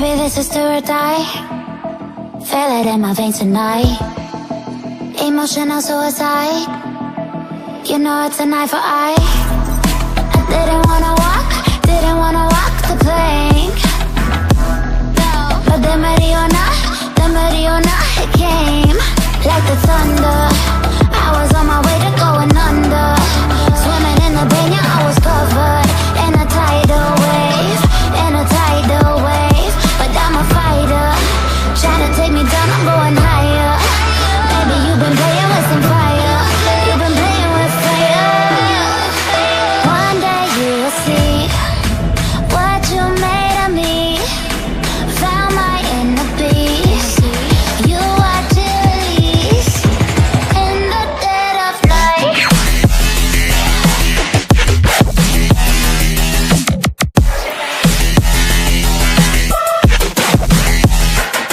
Baby, this is do or die. Feel it in my veins tonight. Emotional suicide. You know it's an eye for eye. I didn't wanna walk the plank. No. But the Mariona, it came like the thunder. I was on my way to going under. Swimming in the baña, I was covered in a tidal wave, but I'm a fighter, trying to take me down, I'm going higher. Baby, you've been playing with some fire. You've been playing with fire. One day you will see what you made of me. Found my inner beast. You watch it release in the dead of night.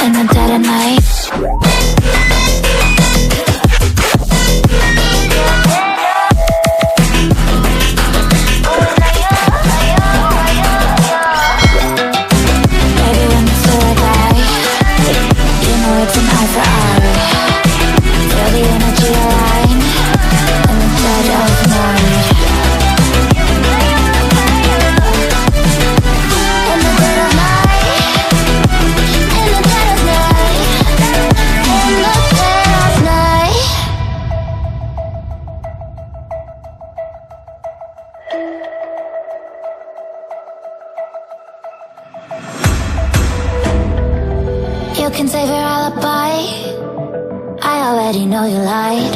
In the dead of night. You can save your alibi. I already know you lied.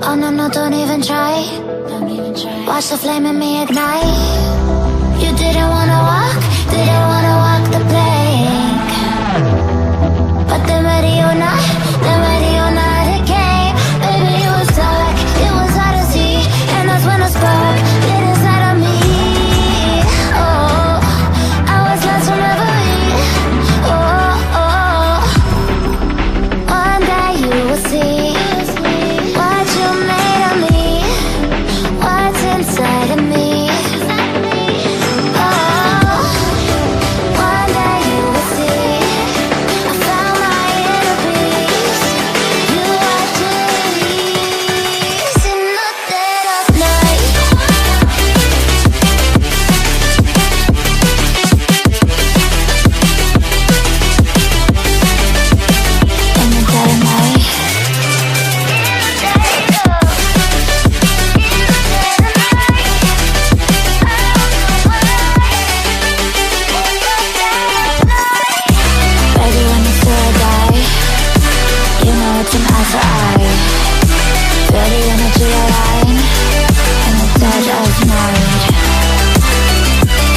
Oh no, no, don't even try. Watch the flame in me ignite. You didn't wanna walk the plank. But the Mariona, it came. Baby, it was dark, it was hard to see. And that's when a spark lit inside of me. Oh, I was lost from reverie. Oh, one day you will see what you made of me, what's inside of me. Oh, one day you will see I found my inner peace. You watch it release in the dead of night. In the dead of night. Baby, when you say I die, you know it's an eye for eye. Feel the energy align in the dead of night.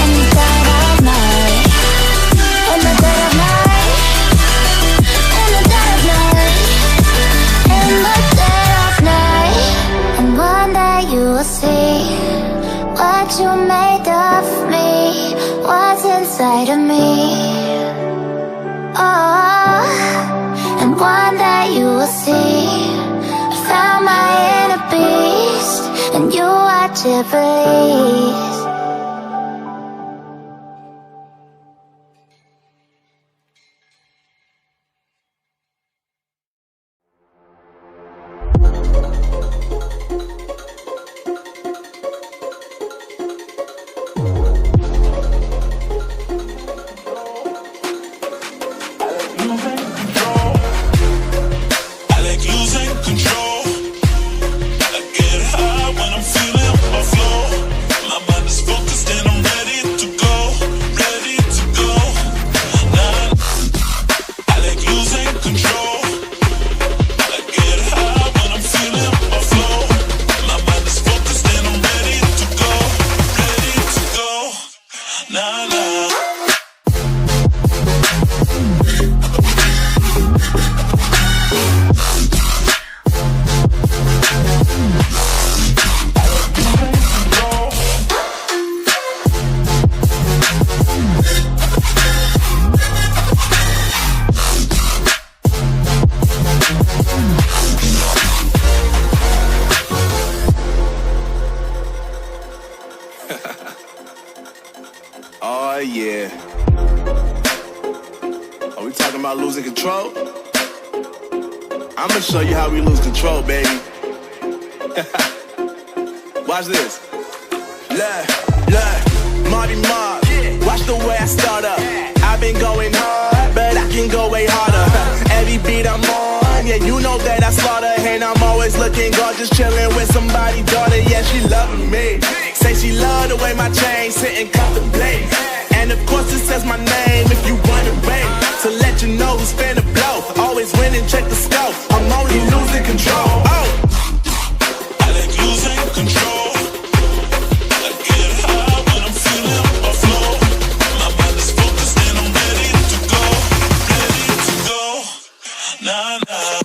In the dead of night. In the dead of night. In the dead of night. In the dead of night. And one day you will see what you made of me, what's inside of me. Oh, and one day you will see I found my inner beast, and you watch it release. I like losing control. I get high when I'm feeling my flow. My mind is focused and I'm ready to go, ready to go. Nah, I like losing control. I get high when I'm feeling my flow. My mind is focused and I'm ready to go, ready to go. Nah, nah. Oh yeah. about losing control? I'm gonna show you how we lose control, baby. Watch this. Look, Marty Mark. Watch the way I start up. I've been going hard, but I can go way harder. Every beat I'm on, yeah, you know that I slaughter. And I'm always looking gorgeous, chilling with somebody's daughter. Yeah, she loving me. Say she love the way my chain sitting contemplate. And of course it says my name if you wondering. To let you know who's finna blow. Always winning, check the scope. I'm only losing control. Oh, I like losing control. I get high when I'm feeling a flow. My mind is focused and I'm ready to go. Ready to go. Nah, nah.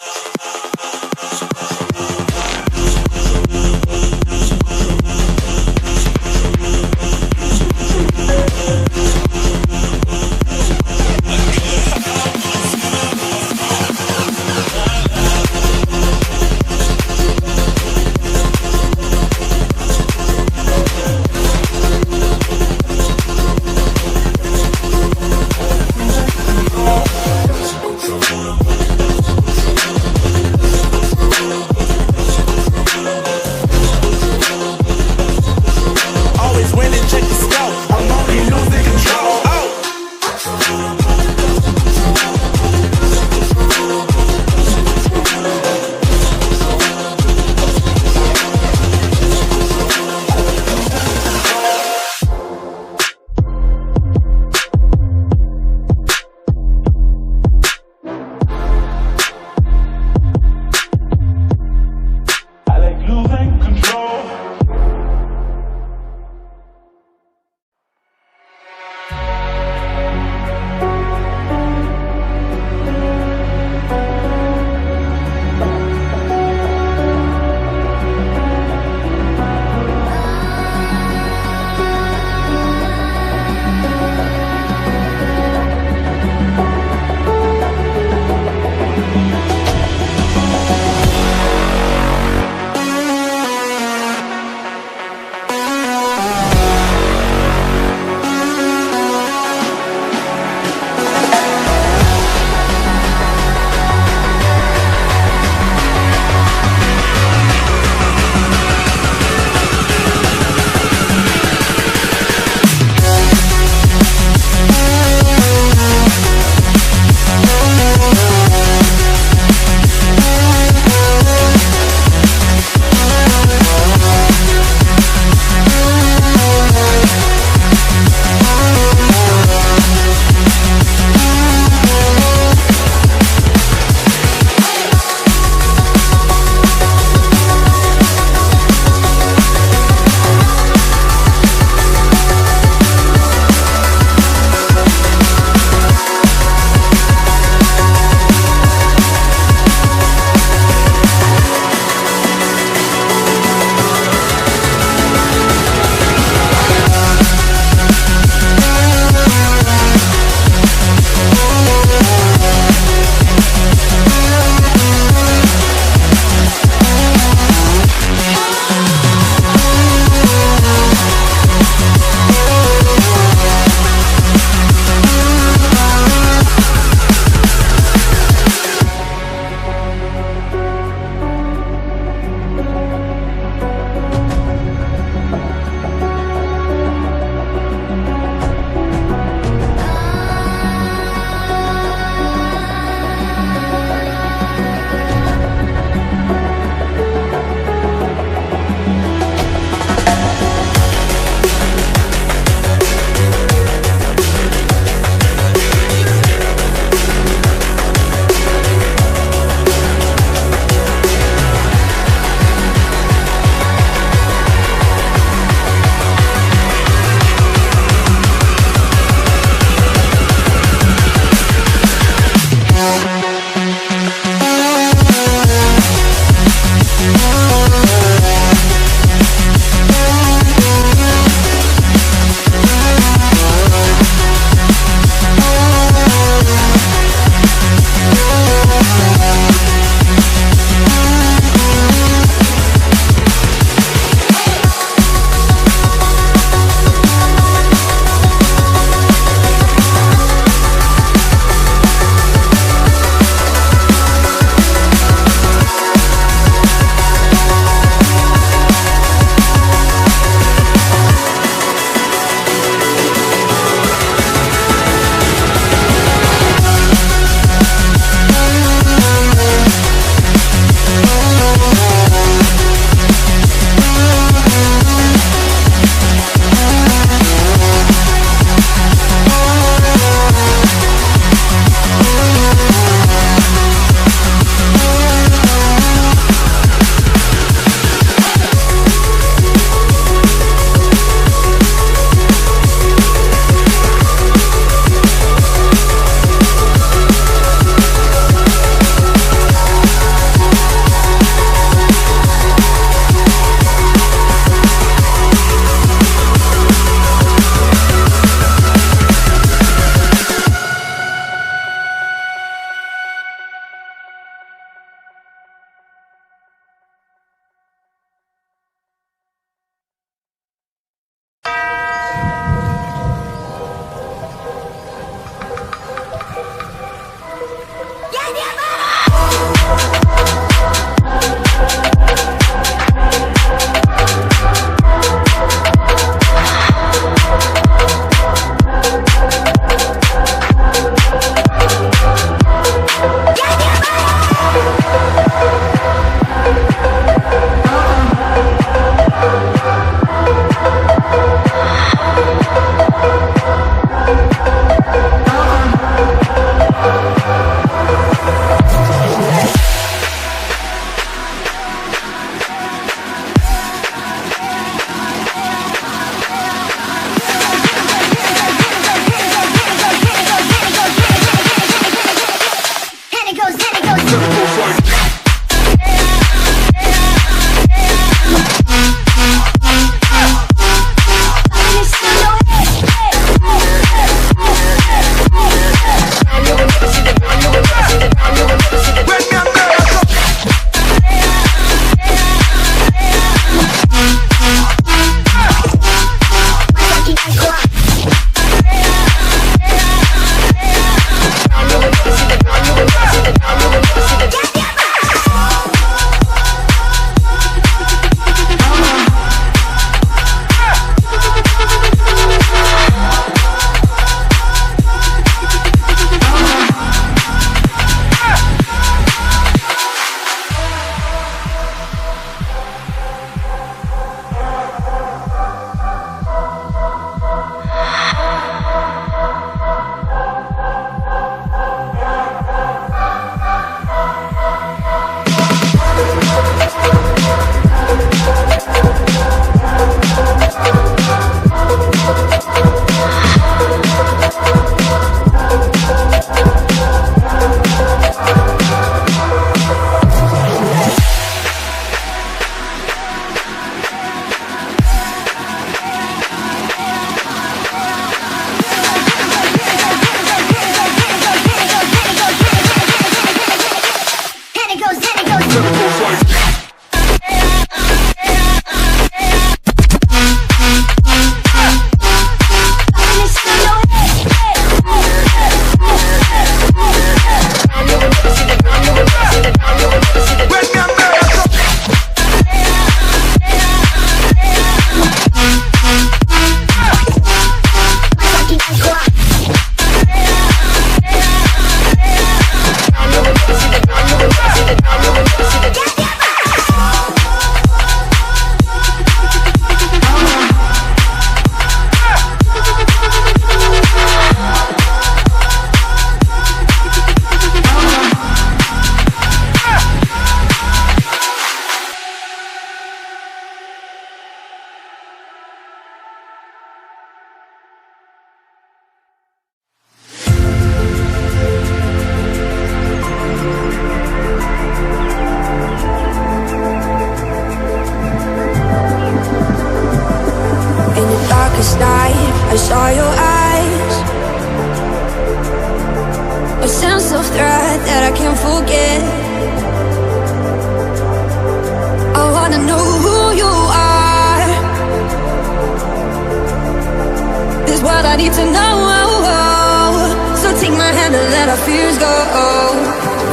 need to know. So take my hand and let our fears go.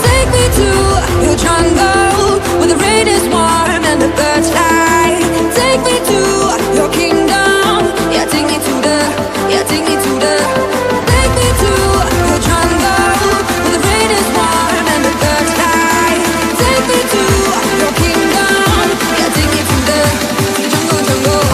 Take me to your jungle, where the rain is warm and the birds fly. Take me to your kingdom. Yeah, take me to the, yeah, take me to the. Take me to your jungle, where the rain is warm and the birds fly. Take me to your kingdom. Yeah, take me to the jungle, jungle.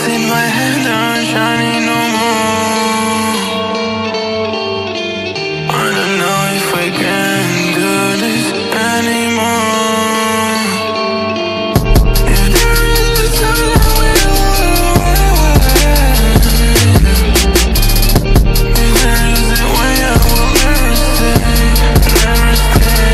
in my head aren't shining no more. I don't know if I can do this anymore. If there is a time I will if there is a way I will never stay, never stay.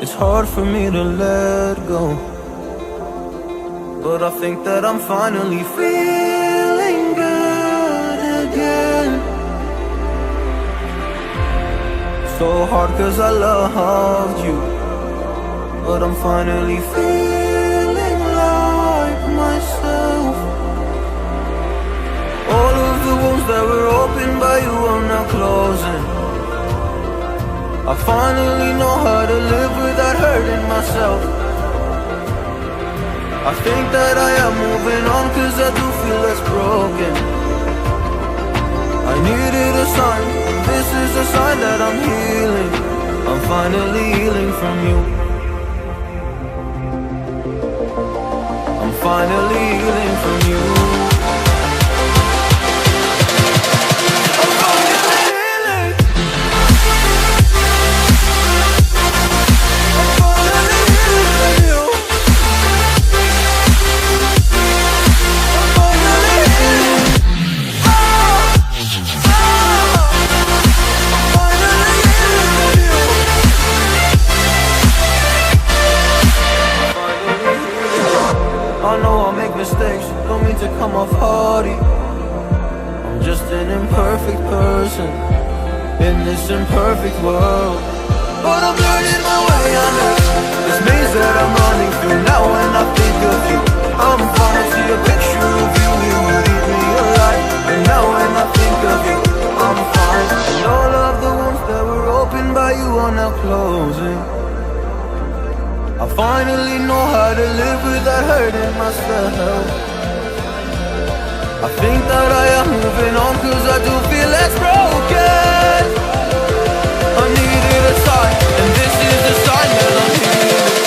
It's hard for me to let go, but I think that I'm finally feeling good again. So hard cause I loved you, but I'm finally feeling like myself. All of the wounds that were opened by you are now closing. I finally know how to live without hurting myself. I think that I am moving on cause I do feel less broken. I needed a sign, this is a sign that I'm healing. I'm finally healing from you. I'm finally healing from you. Mistakes, don't mean to come off haughty. I'm just an imperfect person in this imperfect world, but I'm learning my way under this maze that I'm running through. Now when I think of you, I'm falling to a picture of you. You would eat me alive. And now when I think of you, I'm fine. And all of the wounds that were opened by you are now closing. I finally know how to live without hurting myself. I think that I am moving on cause I do feel less broken. I needed a sign, and this is the sign that I'm healing.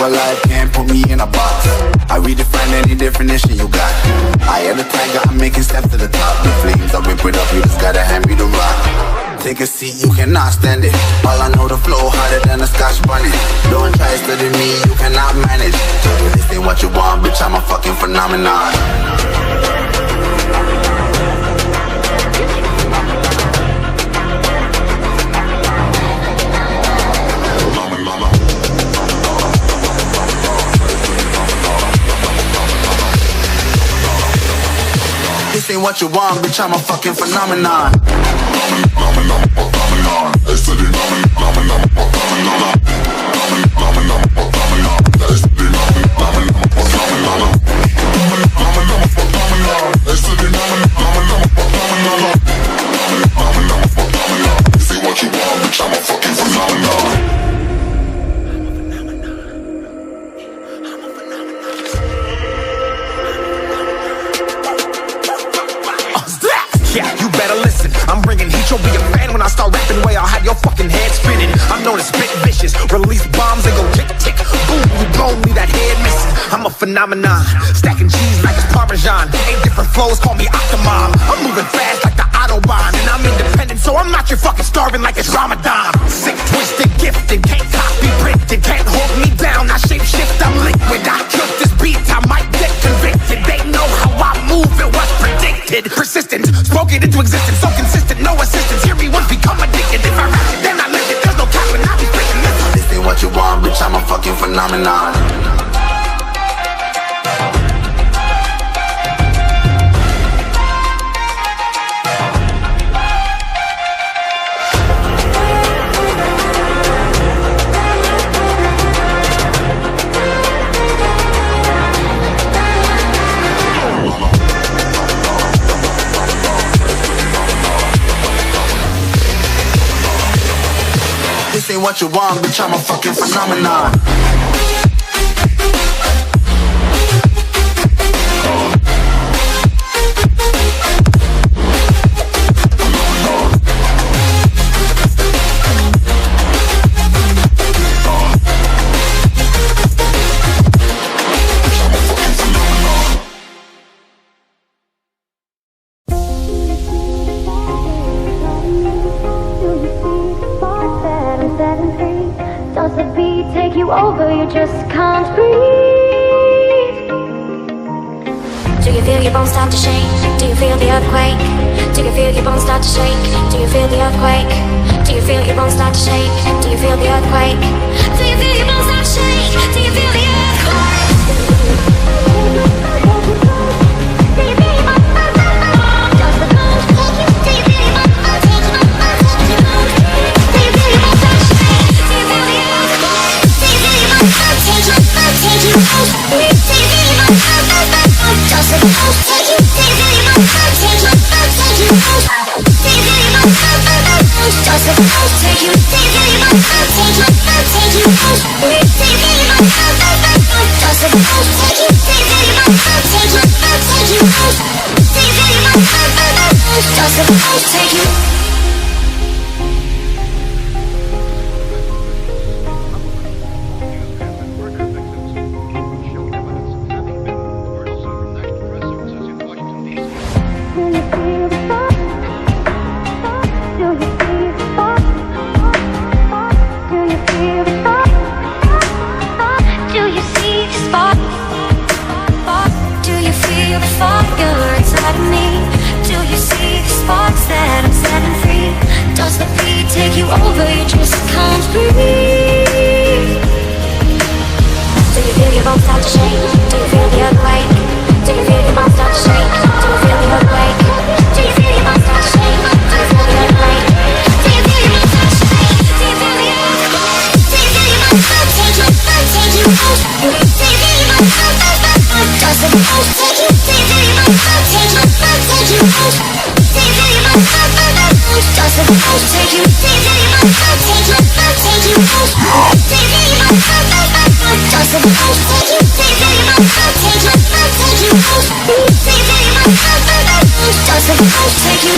alive, can't put me in a box. I redefine any definition you got. I am the tiger, I'm making steps to the top. The flames, I rip it up, you just gotta hand me the rock. Take a seat, you cannot stand it. All I know, the flow harder than a Scotch bonnet. Don't try studying me, you cannot manage. This ain't what you want, bitch, I'm a fucking phenomenon. This ain't what you want, bitch, I'm a fucking phenomenon. Yeah, you better listen. I'm bringing heat, you'll be a fan when I start rapping. Way I'll have your fucking head spinning. I'm known as spit vicious, release bombs and go tick tick. Boom, you blow me that head missing. I'm a phenomenon, stacking cheese like it's Parmesan. 8 different flows, call me Octomom. I'm moving fast like the Autobahn, and I'm independent, so I'm not your fucking starving like it's Ramadan. Sick, twisted, gifted, can't copy, printed, can't hold me down. I shape shift, I'm liquid. I killed this beat, I might get convicted. They know how I move, it was predicted. Persistent, spoken into existence, so consistent, no assistance. Hear me once, become addicted. If I rap it, then I live it. There's no capping, I be freaking listen. This ain't what you want, bitch, I'm a fucking phenomenon. This ain't what you want, bitch, I'm a fucking phenomenon. Over, you just can't breathe. Do you feel your bones start to shake? Do you feel the earthquake? Do you feel your bones start to shake? Do you feel the earthquake? Do you feel your bones start to shake? Do you feel the earthquake? Do you feel your bones start to shake? Do you feel the earthquake? Take you.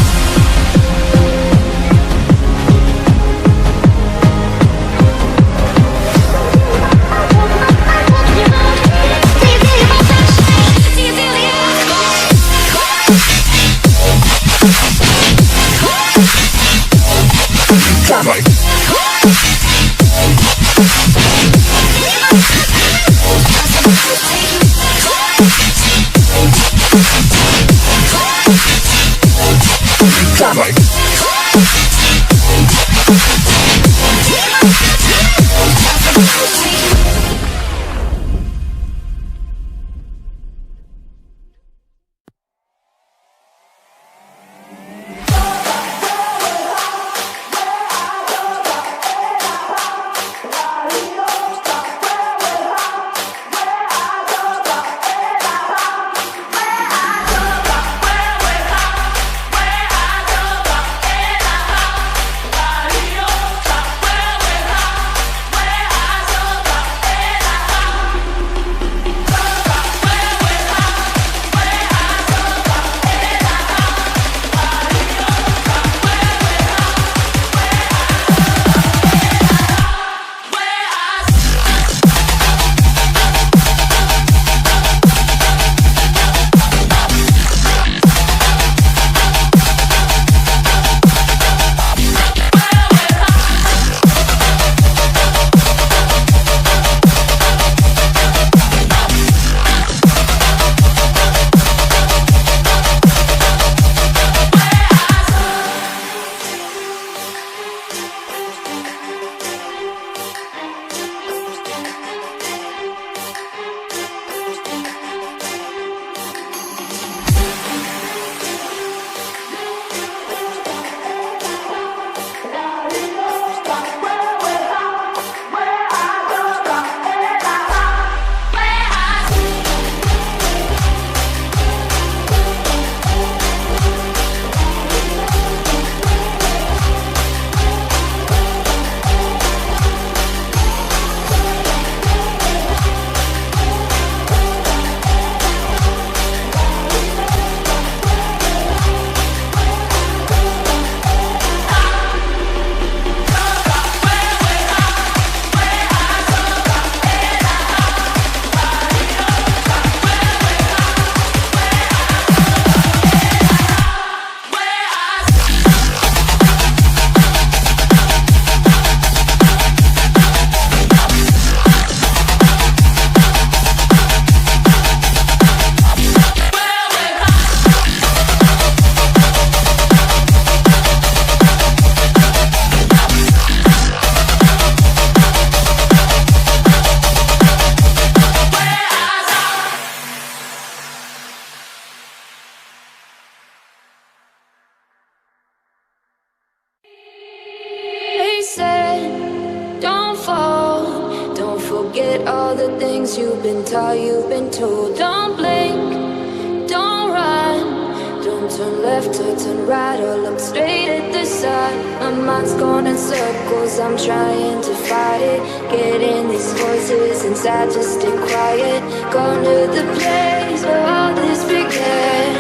forget all the things you've been taught, you've been told. Don't blink, don't run, don't turn left or turn right or look straight at the sun. My mind's going in circles, I'm trying to fight it. Getting these voices inside to stay quiet. Gone to the place where all this began.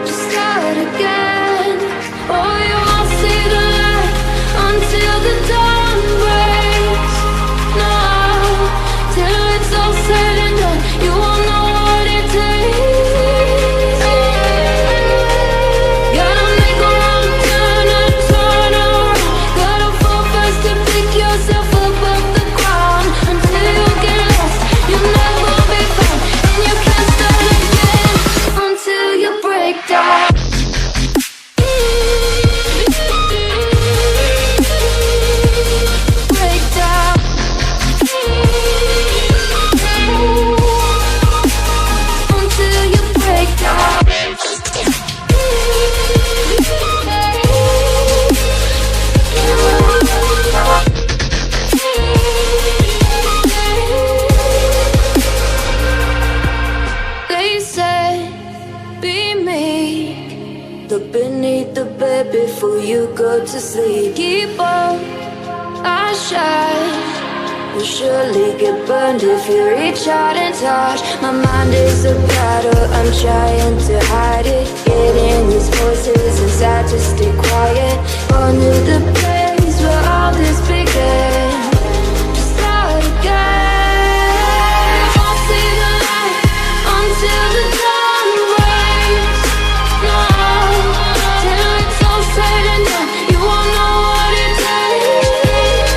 Just start again. Oh, you won't see the light until the dawn breaks. No, till it's all said and done, you won't know what it takes. Gotta make a wrong turn and turn around. Gotta fall fast to pick yourself up off the ground. Until you get lost, you'll never be found. And you can't start again until you break down. Break down. Until you break down. They say, be meek. Look beneath the bed before you go to sleep. Keep on, I shine. You'll surely get burned if you reach out and touch. My mind is a battle, I'm trying to hide it. Getting these voices inside to stay quiet. On to the place where all this began. Just start again. You won't see the light until the dawn breaks. No, till it's all said and done, you won't know what it takes.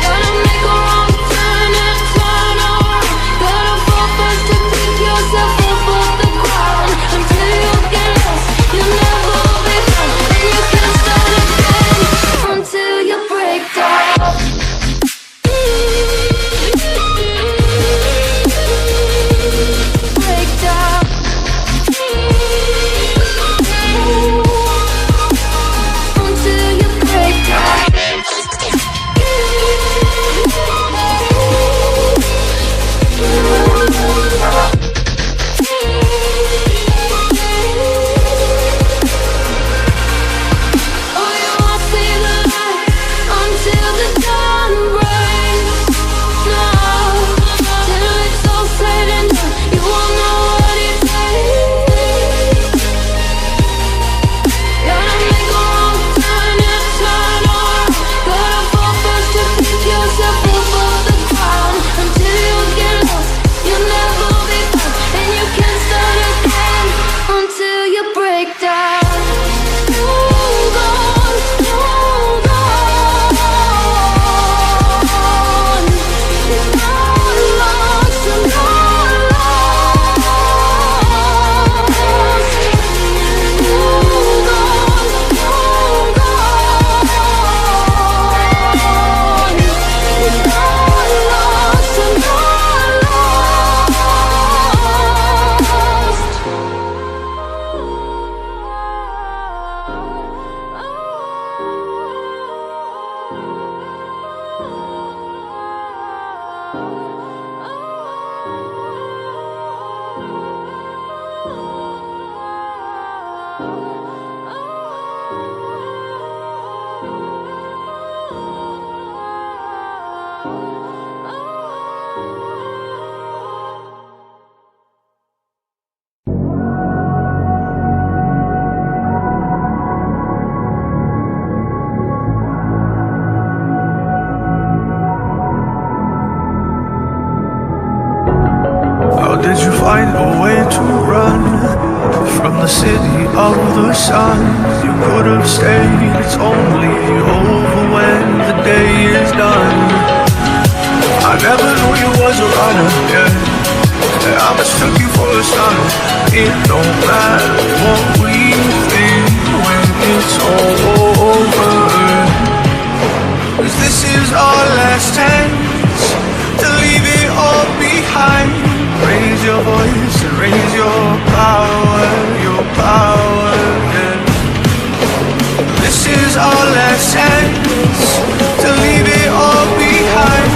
Gotta make a wrong turn and turn around. Gotta fall fast to pick yourself up off the ground. Until you get lost, you'll never be found. And you can't start again until you break down. Break down. Until you break down. Oh, you won't see the light until the dawn breaks. No, till it's all said and done, you won't know what it takes. Gotta make a wrong turn and turn around. Gotta fall fast to pick yourself up off the ground. Until you get lost, you'll never be found. And you can't start again until you break down. Hold on, hold on. You're not lost, you're not lost. Hold on, hold on. You're not lost, you're not How did you find a way to run from the city of the sun? You could have stayed, it's only over when the day is done. I never knew you was a runner, yeah. I mistook you for a stunner. It don't matter what we think when it's all over. 'Cause this is our last chance to leave it all behind. Raise your voice and raise your power, yeah. This is our last chance to leave it all behind.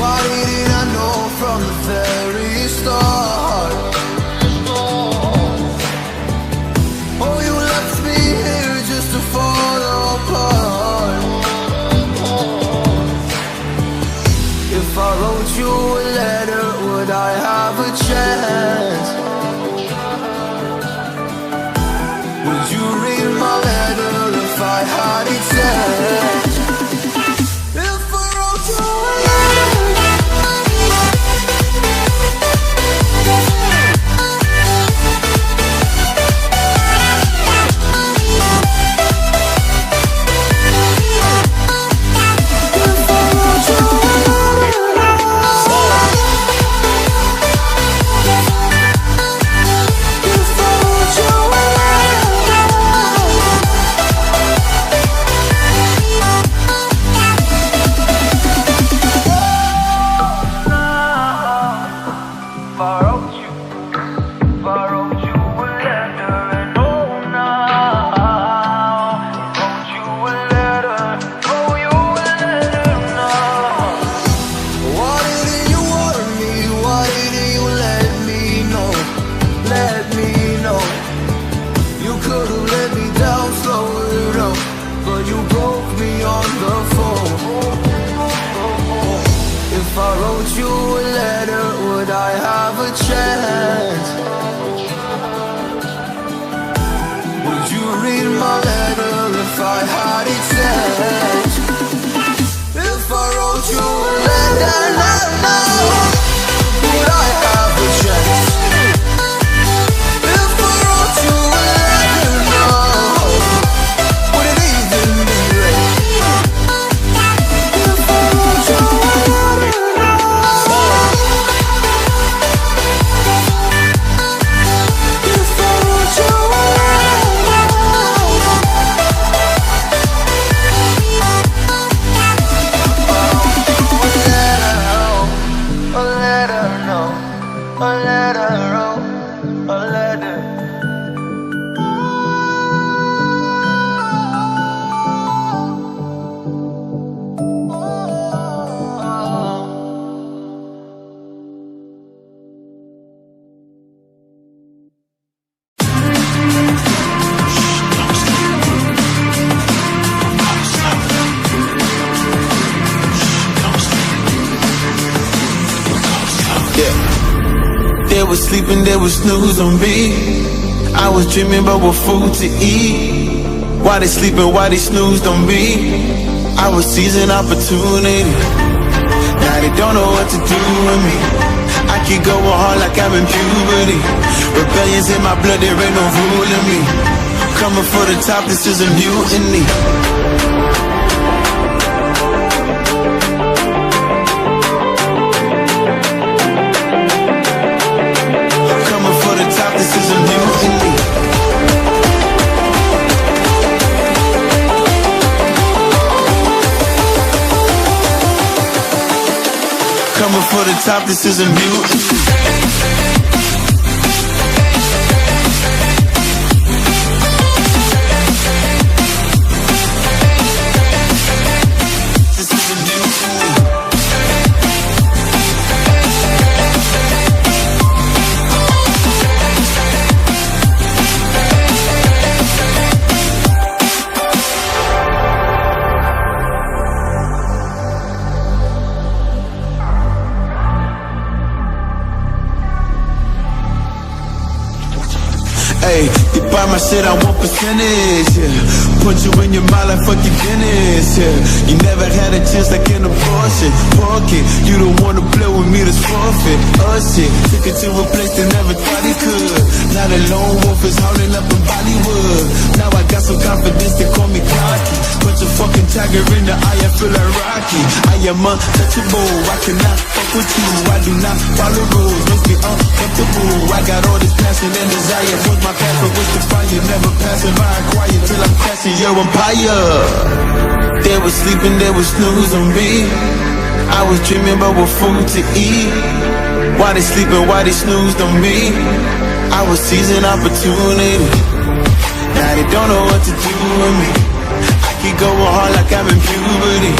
Why didn't I know from the very start? Oh, you left me here just to fall apart. If I wrote you a letter, would I have a chance? Would you read my letter if I had it sent? If I wrote you a letter, sleeping, they was snooze on me. I was dreaming about what food to eat. Why they sleeping, why they snoozed on me? I was seizing opportunity. Now they don't know what to do with me. I keep going hard like I'm in puberty. Rebellion's in my blood, there ain't no ruling me. Coming for the top, this is a mutiny. This is a mutiny. Coming for the top, this is a mutiny. Hey, you buy my shit, I want percentage, yeah. Put you in your mind like fuck your Guinness, yeah. You never had a chance like an abortion. Pocket, you don't wanna play with me, that's forfeit. Shit, took it to a place that never thought he could. Now the lone wolf is howling up in Bollywood. Now I got some confidence, they call me cocky. Put your fucking tiger in the eye, I feel like Rocky. I am untouchable, I cannot fuck with you. I do not follow rules, makes me uncomfortable. I got all this passion and desire, was my path, but with the fire, never passing by quiet till I'm crashing your empire. They was sleeping, they was snooze on me. I was dreaming about what food to eat. Why they sleeping, why they snoozed on me? I was seizing opportunity. Now they don't know what to do with me. I keep going hard like I'm in puberty.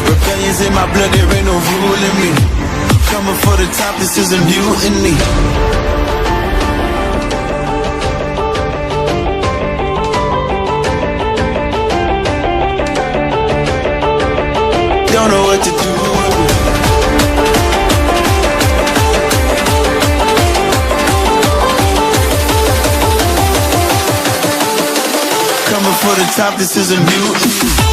Rebellion's is in my blood, there ain't no ruling me. Coming for the top, this is a mutiny. Don't know what to do with me. Coming for the top, this is a mutiny.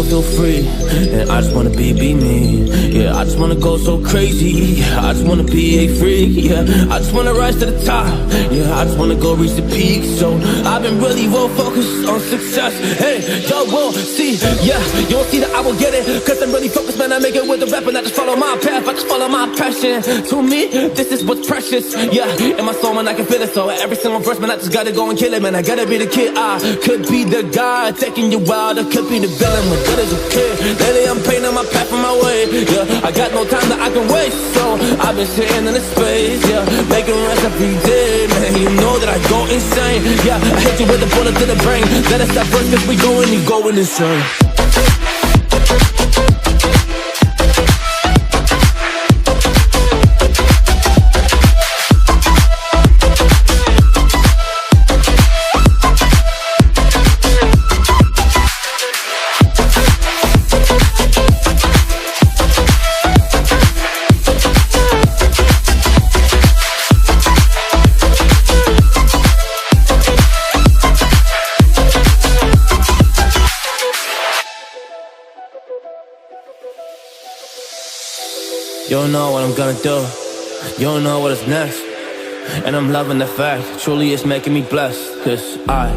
Feel free, and I just wanna be me. Yeah, I just wanna go so crazy. Yeah, I just wanna be a freak. Yeah, I just wanna rise to the top. Yeah, I just wanna go reach the peak. So I've been really well focused on success. Hey, y'all will see. Yeah, you'll see that I will get it. Cause I'm really focused, man. I make it with the rap and I just follow my path. I just follow my passion. To me, this is what's precious. Yeah, in my soul, man, I can feel it. So every single verse, man, I just gotta go and kill it, man. I gotta be the kid. I could be the guy taking you wild. I could be the villain. Good as a kid. Lately I'm painting my path on my way. Yeah, I got no time that I can waste. So I've been sitting in the space. Yeah, making rest every day. Man, you know that I go insane. Yeah, I hit you with a bullet to the brain. Let us stop first cause we going and going insane. You don't know what I'm gonna do. You don't know what is next. And I'm loving the fact, truly it's making me blessed. Cause I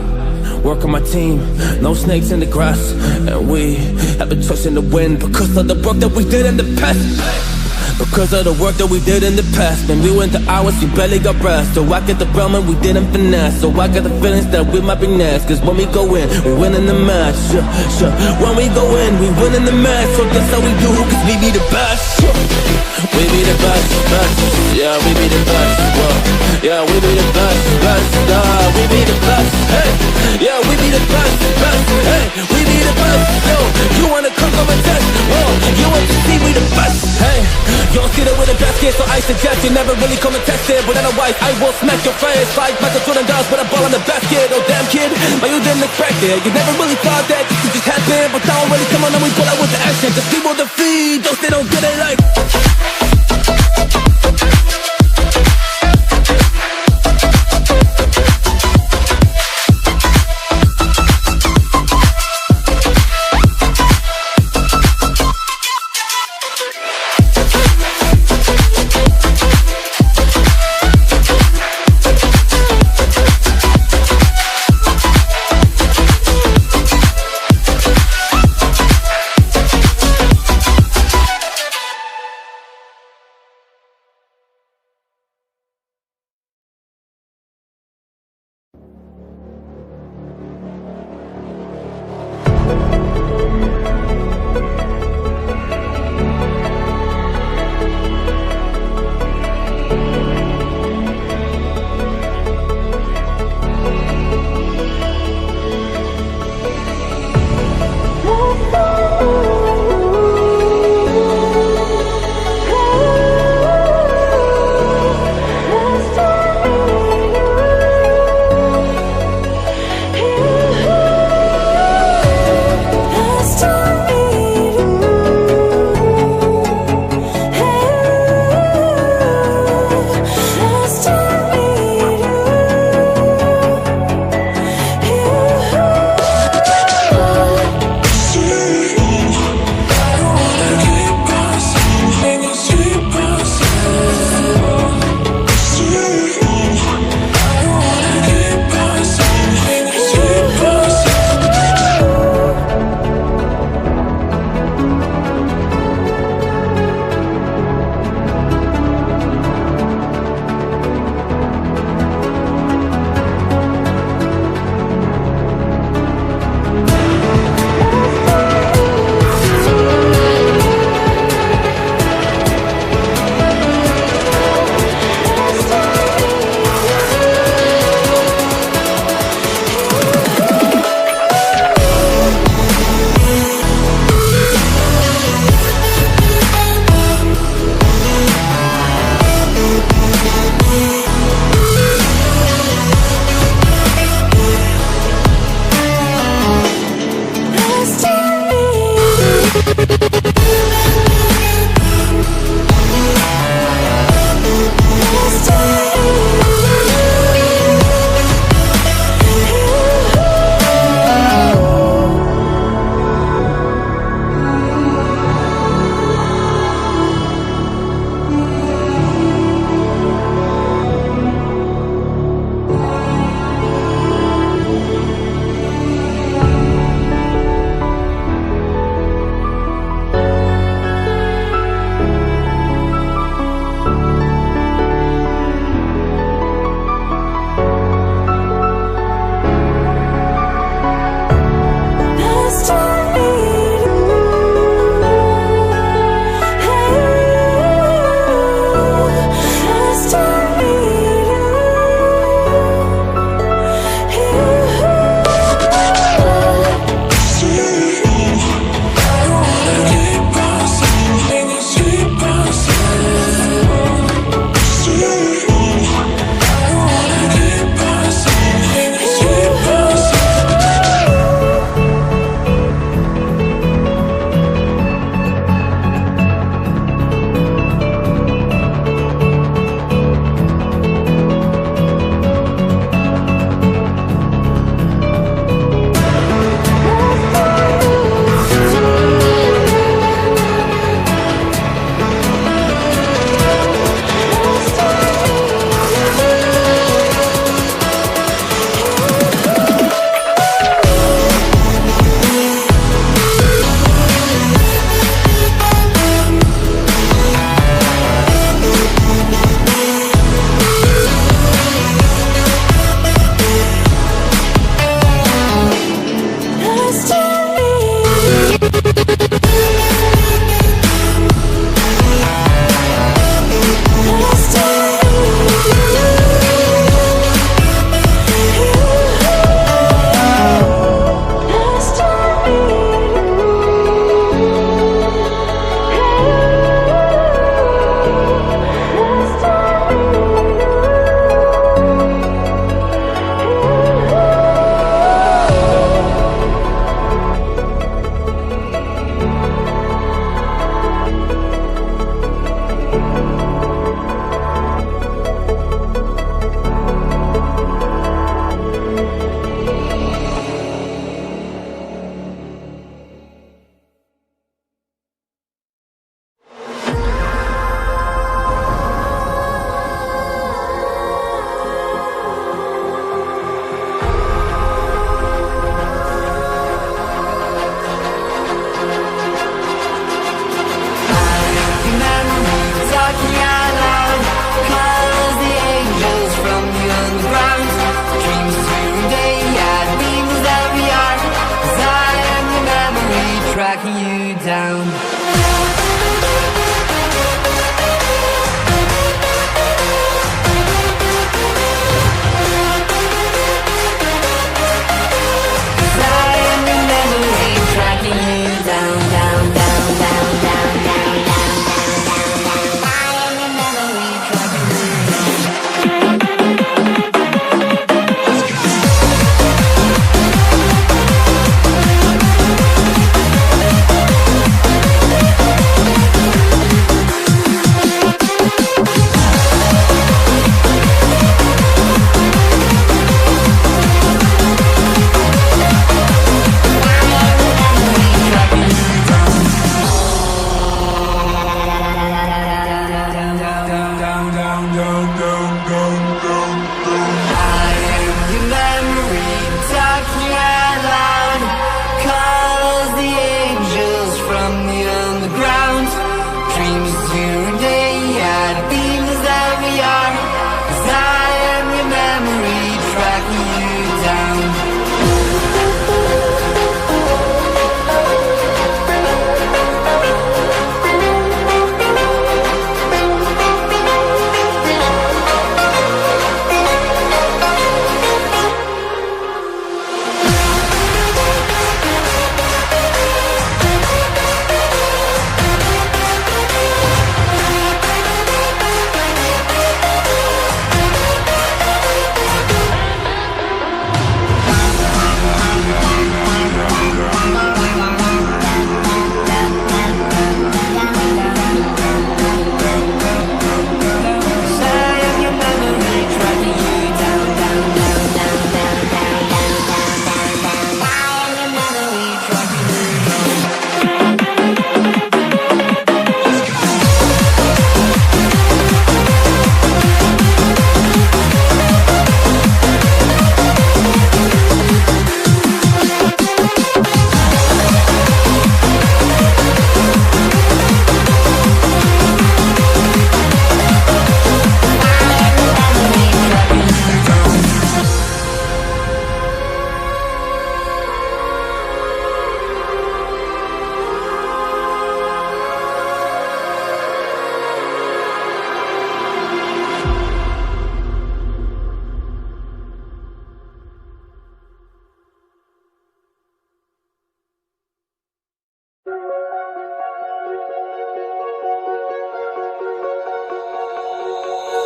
work on my team, no snakes in the grass. And we have been tossing the wind because of the work that we did in the past. Because of the work that we did in the past. Man, we went to hours, we barely got rest. So I get the realm and we didn't finesse. So I got the feelings that we might be next. Cause when we go in, we win in the match. When we go in, we win in the match. So that's how we do, cause we be the best. We be the best, best. Yeah, we be the best. Whoa. Yeah, we be the best, best. We be the best. Hey, yeah, we be the best, best. Hey, we be the best. Yo, you wanna come and test? Whoa, you want to see we the best? Hey, you don't see that we're the best kid, so I suggest you never really come and test it. But otherwise, I will smack your face like Michael Jordan does with a ball in the basket. Oh damn kid, but you didn't expect it. You never really thought that this could just happen. But now already come on and we pull out with the action. Cause people defeat those they don't get it like.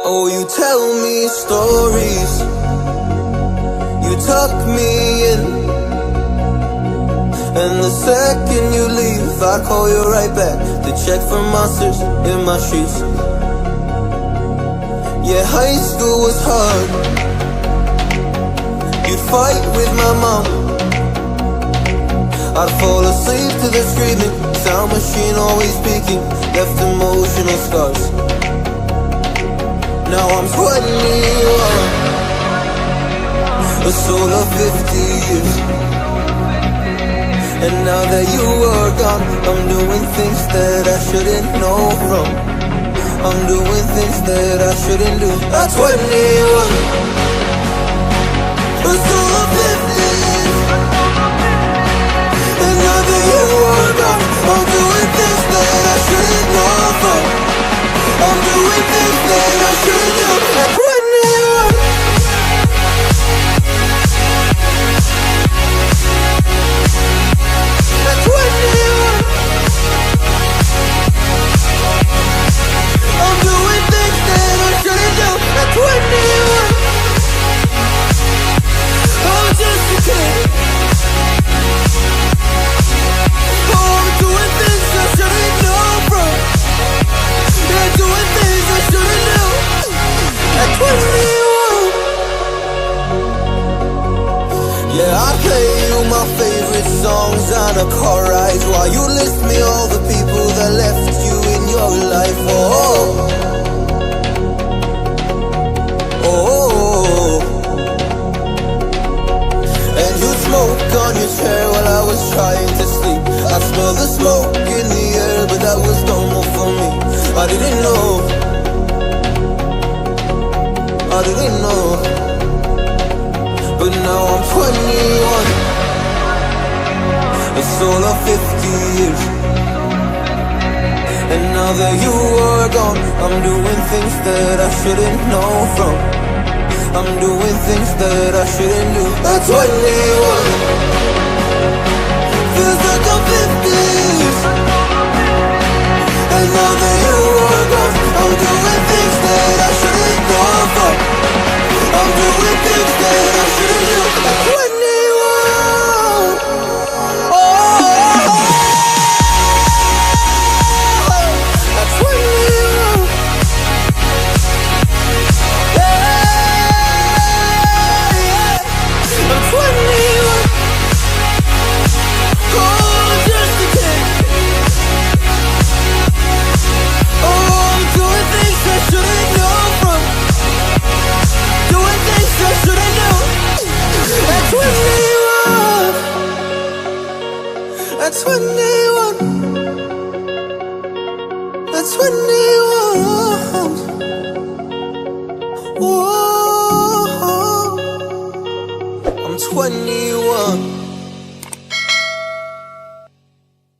Oh, you tell me stories, you tuck me in, and the second you leave, I call you right back to check for monsters in my sheets. Yeah, high school was hard. You'd fight with my mom, I'd fall asleep to the screaming, sound machine always speaking, left emotional scars. Now I'm 21, a soul of 50 years. And now that you are gone, I'm doing things that I shouldn't know from. I'm doing things that I shouldn't do. At 21, a soul of 50 years. And now that you are gone, I'm doing things that I shouldn't know from. I'm doing things that I shouldn't do. At 21. At 21. I'm doing things that I shouldn't do. At 21. I'm just a kid. Oh, I'm doing things I shouldn't know from. Yeah, doing things I shouldn't do. At 21. Yeah, I play you my favorite songs on a car ride while you list me all the people that left you in your life. Oh, oh. And you smoke on your chair while I was trying to sleep. I smell the smoke in the air, but that was normal for me. I didn't know, I didn't know. But now I'm 21, a soul of 50 years. And now that you are gone, I'm doing things that I shouldn't know from. I'm doing things that I shouldn't do. At 21, feels like I'm 50 years. And now that you are gone, I'm doing things that I shouldn't know from. I'm doing things that I shouldn't do. At 21. Oh, at 21. Yeah, I'm 21. Oh, I'm just a kid. Oh, I'm doing things I shouldn't know from. Doing things I shouldn't know. At 21. At 21. At 21. Whoa. I'm 21.